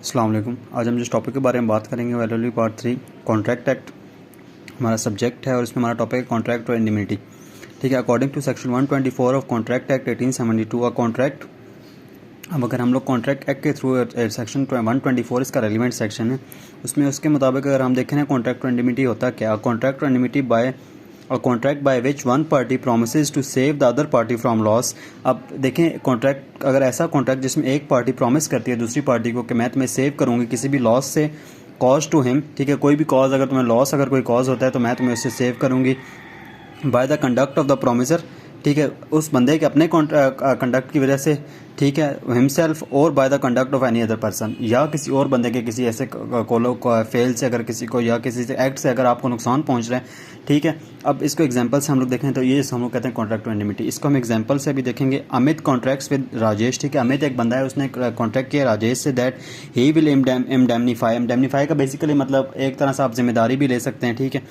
अस्सलाम वालेकुम। आज हम जिस टॉपिक के बारे में बात करेंगे वो एलएलबी पार्ट 3 कॉन्ट्रैक्ट एक्ट हमारा सब्जेक्ट है और इसमें हमारा टॉपिक है कॉन्ट्रैक्ट और इंडिमिनिटी। ठीक है, according to section 124 of contract act 1872 a contract. अब अगर हम लोग कॉन्ट्रैक्ट एक्ट के थ्रू सेक्शन 124 इसका रेलिवेंट सेक्शन है, उसमें उसके मुताबिक अगर हम देखें ना कॉन्ट्रैक्ट और इंडिमिनिटी होता क्या। कॉन्ट्रैक्ट और indemnity by a contract by which one party promises to save the other party from loss. अब देखें कॉन्ट्रैक्ट, अगर ऐसा कॉन्ट्रैक्ट जिसमें एक पार्टी प्रॉमिस करती है दूसरी पार्टी को कि मैं तुम्हें सेव करूँगी किसी भी लॉस से, कॉज टू हिम। ठीक है, कोई भी कॉज अगर तुम्हें लॉस अगर कोई कॉज होता है तो मैं तुम्हें उससे सेव करूँगी by the conduct of the promisor. ठीक है, उस बंदे के अपने कंडक्ट की वजह से, ठीक है, हिमसेल्फ और by the conduct of any other person, या किसी और बंदे के किसी ऐसे कोलो फेल से अगर किसी को या किसी से एक्ट से अगर आपको नुकसान पहुंच रहा है। ठीक है, अब इसको एग्जांपल से हम लोग देखें तो ये हम लोग कहते हैं कॉन्ट्रैक्ट ऑफ इंडिमिनिटी। इसको हम एग्जांपल से भी देखेंगे। Amit contracts with Rajesh. ठीक है, अमित एक बंदा है, उसने कॉन्ट्रैक्ट किया Rajesh say that he will indemnify का बेसिकली मतलब एक तरह से आप जिम्मेदारी भी ले सकते हैं। ठीक है,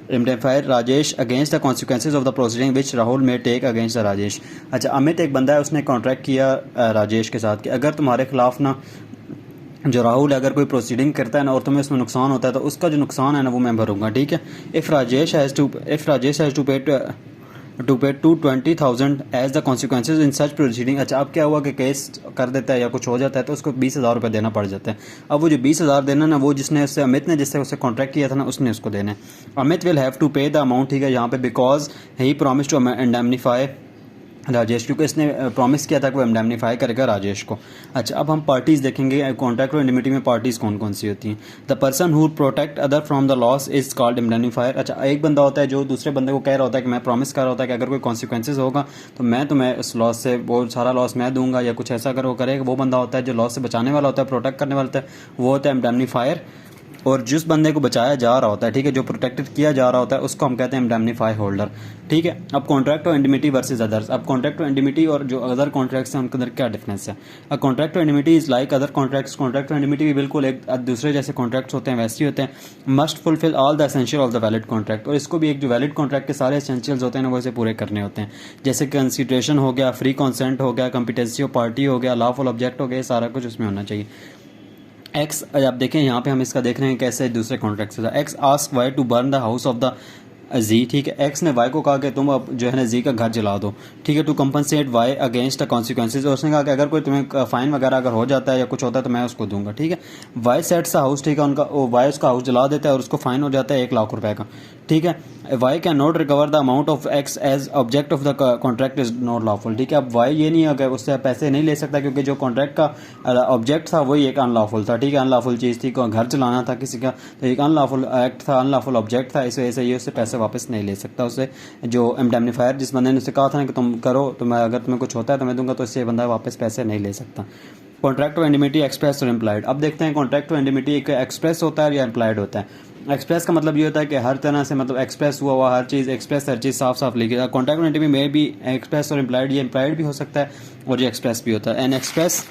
indemnify Rajesh against the consequences of the proceeding which Rahul may take against the Rajesh. अच्छा, अमित एक बंदा है, उसने कॉन्ट्रैक्ट किया राजेश के साथ कि अगर तुम्हारे खिलाफ ना जो राहुल अगर कोई प्रोसीडिंग करता है ना और तुम्हें उसमें नुकसान होता है तो उसका जो नुकसान है ना वो मैं भरूंगा। ठीक है, if Rajesh has to pay 220,000 as the consequences in such proceeding. अच्छा, अब क्या हुआ कि केस कर देता है या कुछ हो जाता है तो उसको 20,000 रुपये देना पड़ जाता है। अब वो जो 20,000 देना ना वो जिसने उससे अमित ने जिससे उससे कॉन्ट्रैक्ट किया था ना उसने उसको देना है। Amit will have to pay the amount. ठीक है, यहाँ पे because he promise to indemnify Rajesh, क्योंकि इसने प्रॉमिस किया था कि वो इंडेमनीफाई करेगा राजेश को। अच्छा, अब हम पार्टीज़ देखेंगे कॉन्ट्रैक्ट और इंडिमिनिटी में पार्टीज़ कौन कौन सी होती हैं। The person who protect other from the loss is called indemnifier. अच्छा, एक बंदा होता है जो दूसरे बंदे को कह रहा होता है कि मैं प्रॉमिस कर रहा होता है कि अगर कोई कॉन्सिक्वेंसेज होगा तो मैं तुम्हें उस लॉस से वो सारा लॉस मैं दूंगा या कुछ ऐसा अगर वो करेगा। वो बंदा होता है जो लॉस से बचाने वाला होता है, प्रोटेक्ट करने वाला होता है, वो होता है इंडेमनीफायर। और जिस बंदे को बचाया जा रहा होता है, ठीक है, जो प्रोटेक्टेड किया जा रहा होता है उसको हम कहते हैं इंडेमनीफाई होल्डर। ठीक है, अब कॉन्ट्रैक्ट और इंडिमिनिटी वर्सेस अदर्स। अब कॉन्ट्रैक्ट और इंडिमिनिटी और जो अदर कॉन्ट्रैक्ट्स हैं उनके अंदर क्या डिफरेंस है। अब कॉन्ट्रैक्ट और indemnity is like other contracts. Contract और इंडिमिनिटी भी बिल्कुल एक दूसरे जैसे कॉन्ट्रैक्ट्स होते हैं वैसे ही होते हैं। Must fulfil all the essential of the valid contract. और इसको भी एक जो वैलिड कॉन्ट्रैक्ट के सारे एसेंशियल्स होते हैं ना वो इसे पूरे करने होते हैं, जैसे कंसिडरेशन हो गया, फ्री कॉन्सेंट हो गया, कॉम्पिटेंसी ऑफ पार्टी हो गया, लॉफुल ऑब्जेक्ट हो गया, सारा कुछ उसमें होना चाहिए। एक्स, आप देखें यहाँ पे हम इसका देख रहे हैं कैसे दूसरे कॉन्ट्रैक्ट से। X ask Y to burn the house of the G. ठीक है, एक्स ने वाई को कहा कि तुम अब जो है ना जी का घर जला दो। ठीक है, to compensate Y against the consequences. और उसने कहा कि अगर कोई तुम्हें फाइन वगैरह अगर हो जाता है या कुछ होता है तो मैं उसको दूंगा। ठीक है, वाई सेट्स द हाउस। ठीक है, उनका वाई उसका हाउस जला देता है और उसको फाइन हो जाता है 1,00,000 रुपए का। ठीक है, Y can not recover the amount of X as object of the contract is not lawful. ठीक है, अब वाई ये नहीं है कि उससे पैसे नहीं ले सकता क्योंकि जो कॉन्ट्रैक्ट का ऑब्जेक्ट था वही एक अनलॉफुल था। ठीक है, अनलॉफुल चीज़ थी, घर चलाना था किसी का, तो एक अनलॉफुल एक्ट था, अनलॉफुल ऑब्जेक्ट था, इस वजह से ये उससे पैसे वापस नहीं ले सकता। उससे जो इंडेमनीफायर जिस बंदे ने उससे कहा था ना कि तुम करो, तो मैं अगर तुम्हें कुछ होता है तो मैं दूंगा, तो इससे बंदा वापस पैसे नहीं ले सकता। कॉन्ट्रैक्ट और इंडिमिनिटी एक्सप्रेस और इम्प्लाइड। अब देखते हैं कॉन्ट्रैक्ट और इंडिमिनिटी एक एक्सप्रेस होता है या इम्प्लाइड होता है। एक्सप्रेस का मतलब ये होता है कि हर तरह से मतलब एक्सप्रेस हुआ हर चीज़ एक्सप्रेस, हर चीज़ साफ साफ लिखी। कॉन्ट्रैक्ट और इंडिमिनिटी में भी एक्सप्रेस और इम्प्लाइड, ये इम्प्लाइड भी हो सकता है और ये एक्सप्रेस भी होता है। N express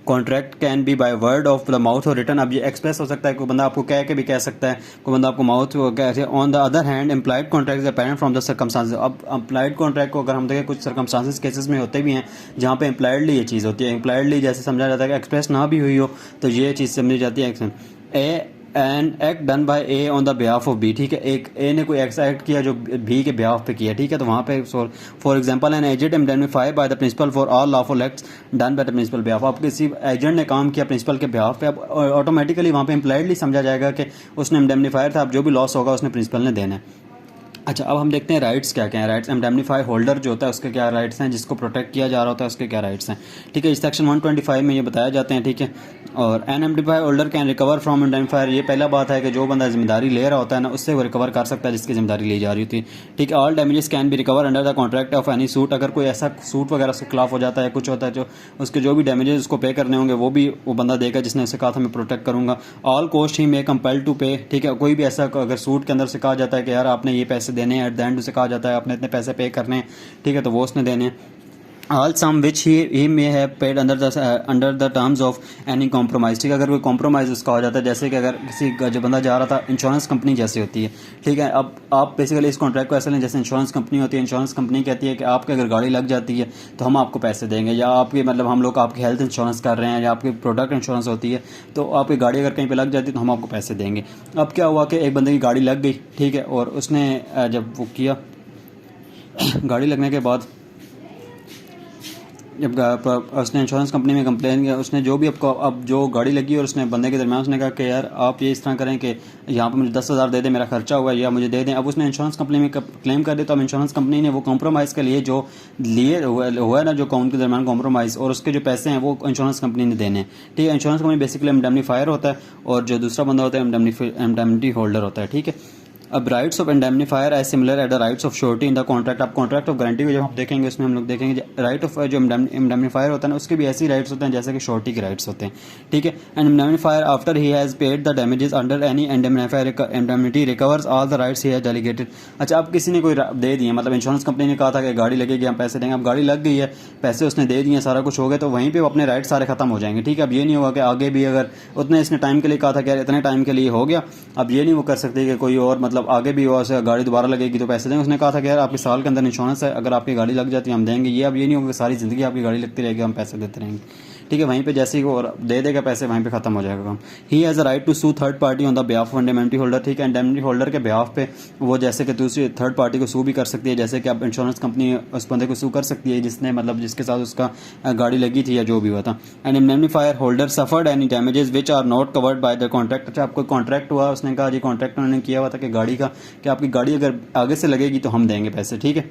contract can be by word of the mouth और रिटन। अब ये एक्सप्रेस हो सकता है, कोई बंदा आपको कह के भी कह सकता है, कोई बंदा आपको माउथ कह। On the other hand implied contract is apparent from the circumstances. अब इम्प्लाइड कॉन्ट्रैक्ट को अगर हम देखें कुछ सर्कमस्टांसेस केसेस में होते भी हैं जहाँ पे इम्प्लाइडली ये चीज़ होती है। इम्प्लाइडली जैसे समझा जाता है कि एक्सप्रेस ना भी हुई हो तो ये चीज़ समझी जाती है a an act done by A on the behalf of B. ठीक है, एक ए ने कोई एक्ट किया जो बी के बिहाफ पे किया। ठीक है, तो वहाँ पे for example an agent indemnify by the principal for all lawful acts done by the principal behalf. अब किसी एजेंट ने काम किया प्रिंसिपल के बिहाफ पे, अब ऑटोमेटिकली वहाँ पे इम्प्लाइडली समझा जाएगा कि उसने इंडेमनीफायर था, अब जो भी लॉस होगा उसने प्रिंसिपल ने देना है। अच्छा, अब हम देखते हैं राइट्स क्या क्या हैं। राइट्स, इंडेमनीफाई होल्डर जो होता है उसके क्या राइट्स हैं, जिसको प्रोटेक्ट किया जा रहा होता है उसके क्या राइट्स हैं। ठीक है, इस सेक्शन 125 में ये बताया जाते हैं। ठीक है, और an indemnify holder can recover from indemnifier. ये पहला बात है कि जो बंदा जिम्मेदारी ले रहा होता है ना उससे वो रिकवर कर सकता है जिसकी जिम्मेदारी ली जा रही होती है। ठीक है, all damages can be recover under the contract of any suit. अगर कोई ऐसा सूट वगैरह उसके खिलाफ हो जाता है, कुछ होता है, जो उसके जो भी डैमेजेस उसको पे करने होंगे वो भी वो बंदा देगा जिसने उसे कहा था मैं प्रोटेक्ट करूंगा। All cost he may compel to pay. ठीक है, कोई भी ऐसा अगर सूट के अंदर से कहा जाता है कि यार आपने ये पैसे देने हैं, एट द एंड उसे कहा जाता है आपने इतने पैसे पे करने हैं, ठीक है, तो वो उसने देने हैं। All sum which he may have paid under the terms of any compromise. ठीक है, अगर कोई कॉम्प्रोमाइज़ उसका हो जाता है, जैसे कि अगर किसी का जो बंदा जा रहा था, इंश्योरेंस कंपनी जैसी होती है, ठीक है। अब आप बेसिकली इस कॉन्ट्रैक्ट को ऐसे लें जैसे इंश्योरेंस कंपनी होती है। इंश्योरेंस कंपनी कहती है कि आपकी अगर गाड़ी लग जाती है तो हम आपको पैसे देंगे, या आपकी मतलब हम लोग आपकी हेल्थ इंश्योरेंस कर रहे हैं या आपकी प्रोडक्ट इंश्योरेंस होती है, तो आपकी गाड़ी अगर कहीं पर लग जाती है तो हम आपको पैसे देंगे। अब क्या हुआ कि एक बंदे की गाड़ी लग गई, ठीक है, और उसने जब वो किया गाड़ी लगने के बाद जब उसने इंश्योरेंस कंपनी में कंप्लेन किया, उसने जो भी आपको अब जो गाड़ी लगी और उसने बंदे के दरमियान उसने कहा कि यार आप ये इस तरह करें कि यहाँ पर मुझे 10,000 दे दें, मेरा खर्चा हुआ है, या मुझे दे दें। अब उसने इंश्योरेंस कंपनी में क्लेम कर दिया, तो अब इंश्योरेंस कंपनी ने वो कॉम्प्रोमाइज़ के लिए जो लिए हुआ है ना, जो काउंट के दरमियान कॉम्प्रोमाइज़, और उसके जो पैसे हैं वो इंश्योरेंस कंपनी ने देने हैं। ठीक है, इंश्योरेंस कंपनी बेसिकली इंडेमनीफायर होता है और जो दूसरा बंदा होता है इंडेमनिटी होल्डर होता है। ठीक है, अब rights of indemnifier as similar at the rights of surety in the contract. आप कॉन्ट्रैक्ट ऑफ गारंटी को जब हम देखेंगे उसमें हम लोग देखेंगे राइट ऑफ जो इंडेमनीफायर होता है ना, उसके भी ऐसी राइट्स होते हैं जैसे कि श्योरिटी के राइट्स होते हैं। ठीक है, and indemnifier after he has paid the damages under any indemnity recovers all the rights he has delegated. अच्छा, अब किसी ने कोई दे दिए, मतलब इंश्योरेंस कंपनी ने कहा था कि गाड़ी लगेगी हम पैसे देंगे, अब गाड़ी लग गई है, पैसे उसने दे दिए, सारा कुछ हो गया, तो वहीं पर अपने राइट्स सारे खत्म हो जाएंगे। ठीक है, अब ये नहीं होगा कि आगे भी अगर उतने इसने टाइम के लिए कहा था कि यार इतने टाइम के लिए हो गया, अब ये नहीं वो कर सकते कि कोई और मतलब आगे भी हो गाड़ी दोबारा लगेगी तो पैसे देंगे। उसने कहा था कि यार आपके साल के अंदर इंश्योरेंस है, अगर आपकी गाड़ी लग जाती है हम देंगे। ये अब ये नहीं होगा कि सारी ज़िंदगी आपकी गाड़ी लगती रहेगी, हम पैसे देते रहेंगे। ठीक है, वहीं पे जैसे ही वो दे देगा पैसे, वहीं पे खत्म हो जाएगा काम। He has a right to sue third party on the behalf of indemnity holder. ठीक है, इंडेमनिटी होल्डर के बिहाफ पे वो जैसे कि दूसरी थर्ड पार्टी को सू भी कर सकती है, जैसे कि अब इंश्योरेंस कंपनी उस बंदे को सू कर सकती है जिसने मतलब जिसके साथ उसका गाड़ी लगी थी या जो भी हुआ था। And indemnifier holder suffered any damages which are not covered by the contract. अच्छा, आपको कॉन्ट्रैक्ट हुआ, उसने कहा जी कॉन्ट्रैक्ट उन्होंने किया हुआ था कि गाड़ी का कि आपकी गाड़ी अगर आगे से लगेगी तो हम देंगे पैसे। ठीक है,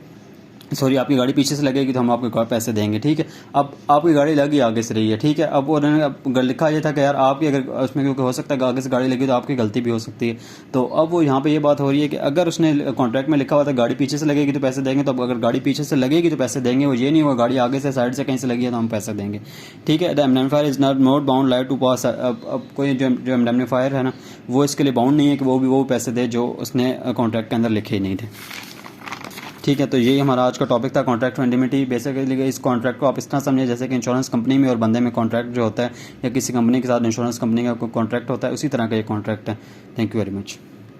सॉरी आपकी गाड़ी पीछे से लगेगी तो हम आपको पैसे देंगे। ठीक है, अब आपकी गाड़ी लगी आगे से रही है। ठीक है, अब उन्होंने लिखा ये था कि यार आपकी अगर उसमें क्योंकि हो सकता है आगे से गाड़ी लगी तो आपकी गलती भी हो सकती है। तो अब वो यहाँ पे ये बात हो रही है कि अगर उसने कॉन्ट्रैक्ट में लिखा हुआ था गाड़ी पीछे से लगेगी तो पैसे देंगे, तो अब अगर गाड़ी पीछे से लगेगी तो पैसे देंगे, वो ये नहीं होगा गाड़ी आगे से साइड से कहीं से लगी है तो हम पैसे देंगे। ठीक है, the indemnifier is not bound live to pass. अब कोई जो इंडेमनीफायर है ना, वो इसके लिए बाउंड नहीं है कि वो पैसे दे जो उसने कॉन्ट्रैक्ट के अंदर लिखे ही नहीं थे। ठीक है, तो यही हमारा आज का टॉपिक था, कॉन्ट्रैक्ट ऑफ इंडेमनिटी। बेसिकली इस कॉन्ट्रैक्ट को आप इस तरह समझिए जैसे कि इंश्योरेंस कंपनी में और बंदे में कॉन्ट्रैक्ट जो होता है, या किसी कंपनी के साथ इंश्योरेंस कंपनी का कोई कॉन्ट्रैक्ट होता है, उसी तरह का ये कॉन्ट्रैक्ट है। Thank you very much.